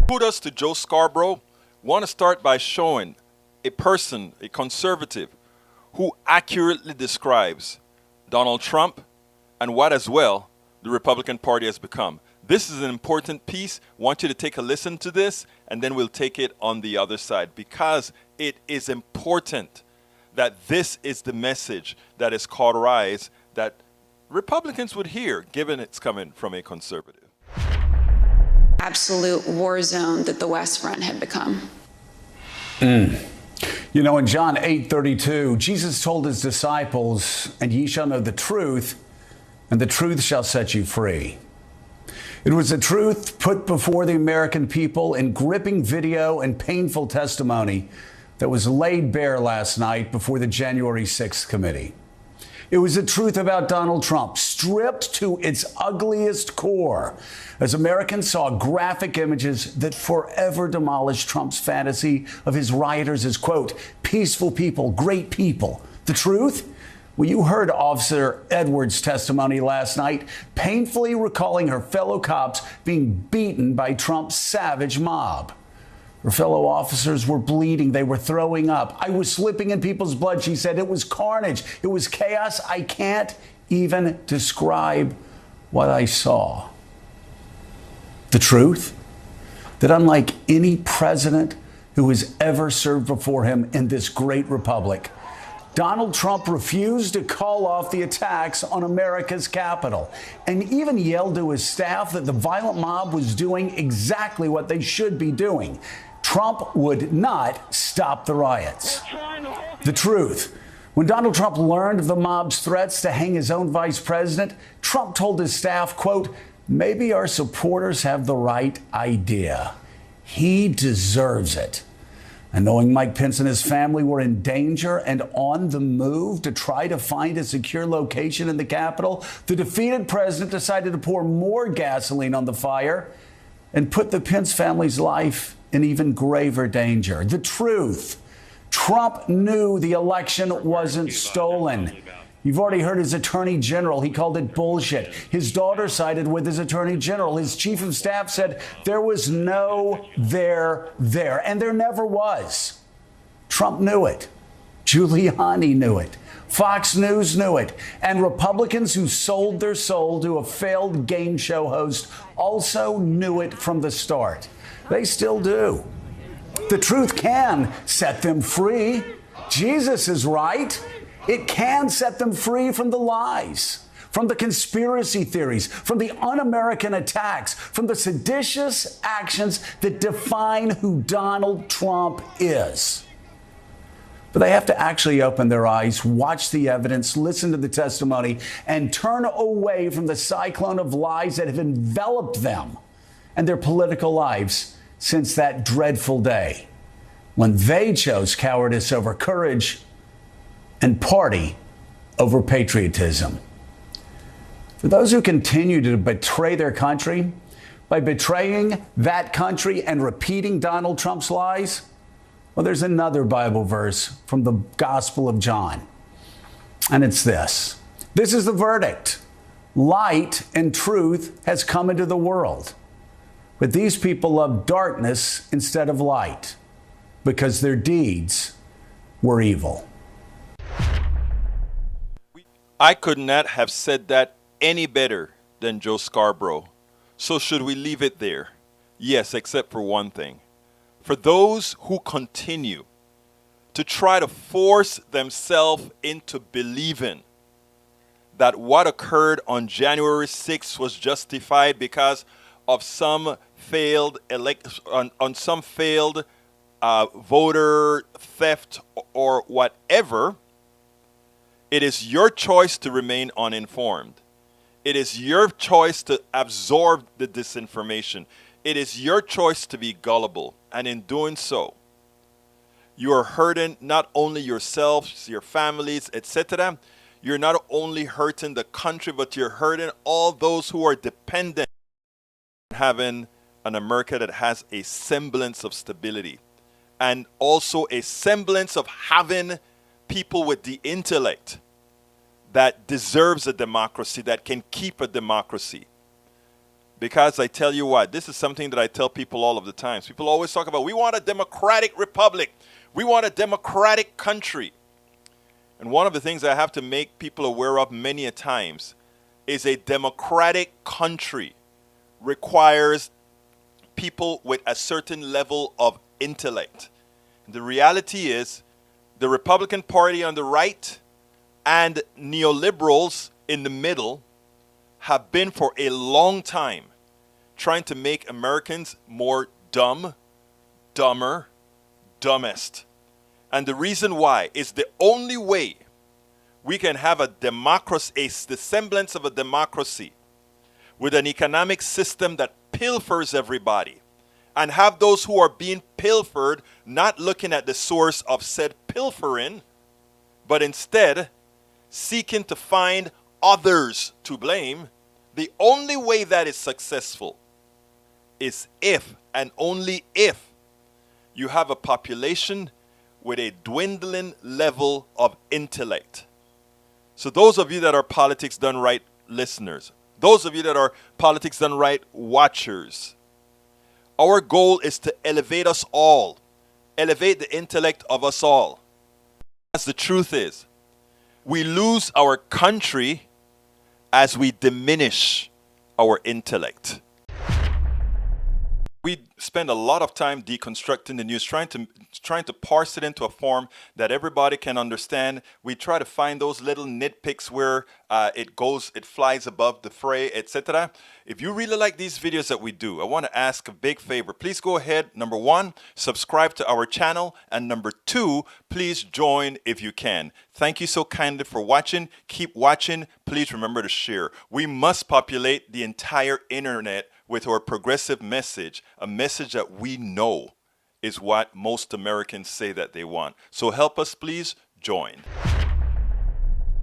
Kudos to Joe Scarborough. Want to start by showing a person, a conservative, who accurately describes Donald Trump and what, as well, the Republican Party has become. This is an important piece. I want you to take a listen to this, and then we'll take it on the other side, because it is important that this is the message that is cauterized, that Republicans would hear, given it's coming from a conservative. Absolute war zone that the West Front had become. You know, in John 8:32, Jesus told his disciples, "And ye shall know the truth, and the truth shall set you free." It was a truth put before the American people in gripping video and painful testimony that was laid bare last night before the January 6th committee. It was the truth about Donald Trump, stripped to its ugliest core, as Americans saw graphic images that forever demolished Trump's fantasy of his rioters as, quote, peaceful people, great people. The truth? Well, you heard Officer Edwards' testimony last night, painfully recalling her fellow cops being beaten by Trump's savage mob. Her fellow officers were bleeding. They were throwing up. "I was slipping in people's blood," she said. "It was carnage. It was chaos. I can't even describe what I saw." The truth? That unlike any president who has ever served before him in this great republic, Donald Trump refused to call off the attacks on America's Capitol and even yelled to his staff that the violent mob was doing exactly what they should be doing. Trump would not stop the riots. The truth. When Donald Trump learned of the mob's threats to hang his own vice president, Trump told his staff, quote, "Maybe our supporters have the right idea. He deserves it." And knowing Mike Pence and his family were in danger and on the move to try to find a secure location in the Capitol, the defeated president decided to pour more gasoline on the fire and put the Pence family's life in even graver danger. The truth. Trump knew the election wasn't stolen. You've already heard his attorney general. He called it bullshit. His daughter sided with his attorney general. His chief of staff said there was no there, and there never was. Trump knew it. Giuliani knew it. Fox News knew it. And Republicans who sold their soul to a failed game show host also knew it from the start. They still do. The truth can set them free. Jesus is right. It can set them free from the lies, from the conspiracy theories, from the un-American attacks, from the seditious actions that define who Donald Trump is. But they have to actually open their eyes, watch the evidence, listen to the testimony, and turn away from the cyclone of lies that have enveloped them and their political lives since that dreadful day when they chose cowardice over courage and party over patriotism. For those who continue to betray their country by betraying that country and repeating Donald Trump's lies, well, there's another Bible verse from the Gospel of John. And it's this. This is the verdict. Light and truth has come into the world. But these people love darkness instead of light because their deeds were evil. I could not have said that any better than Joe Scarborough. So should we leave it there? Yes, except for one thing. For those who continue to try to force themselves into believing that what occurred on January 6th was justified because of some failed voter theft or whatever, it is your choice to remain uninformed. It is your choice to absorb the disinformation. It is your choice to be gullible. And in doing so, you are hurting not only yourselves, your families, etc. You're not only hurting the country, but you're hurting all those who are dependent on having an America that has a semblance of stability and also a semblance of having people with the intellect that deserves a democracy, that can keep a democracy. Because I tell you what, this is something that I tell people all of the time. People always talk about, we want a democratic republic. We want a democratic country. And one of the things I have to make people aware of many a times is a democratic country requires people with a certain level of intellect. The reality is the Republican Party on the right and neoliberals in the middle have been for a long time trying to make Americans more dumb, dumber, dumbest. And the reason why is the only way we can have a democracy, the semblance of a democracy, with an economic system that pilfers everybody, and have those who are being pilfered not looking at the source of said pilfering, but instead seeking to find others to blame. The only way that is successful is if and only if you have a population with a dwindling level of intellect. So those of you that are politics done right listeners, those of you that are politics done right watchers, our goal is to elevate us all, elevate the intellect of us all. As the truth is, we lose our country as we diminish our intellect. We spend a lot of time deconstructing the news, trying to parse it into a form that everybody can understand. We try to find those little nitpicks where it flies above the fray, etc. If you really like these videos that we do, I want to ask a big favor. Please go ahead, number one, subscribe to our channel, and number two, please join if you can. Thank you so kindly for watching. Keep watching. Please remember to share. We must populate the entire internet with our progressive message, a message that we know is what most Americans say that they want. So help us, please join.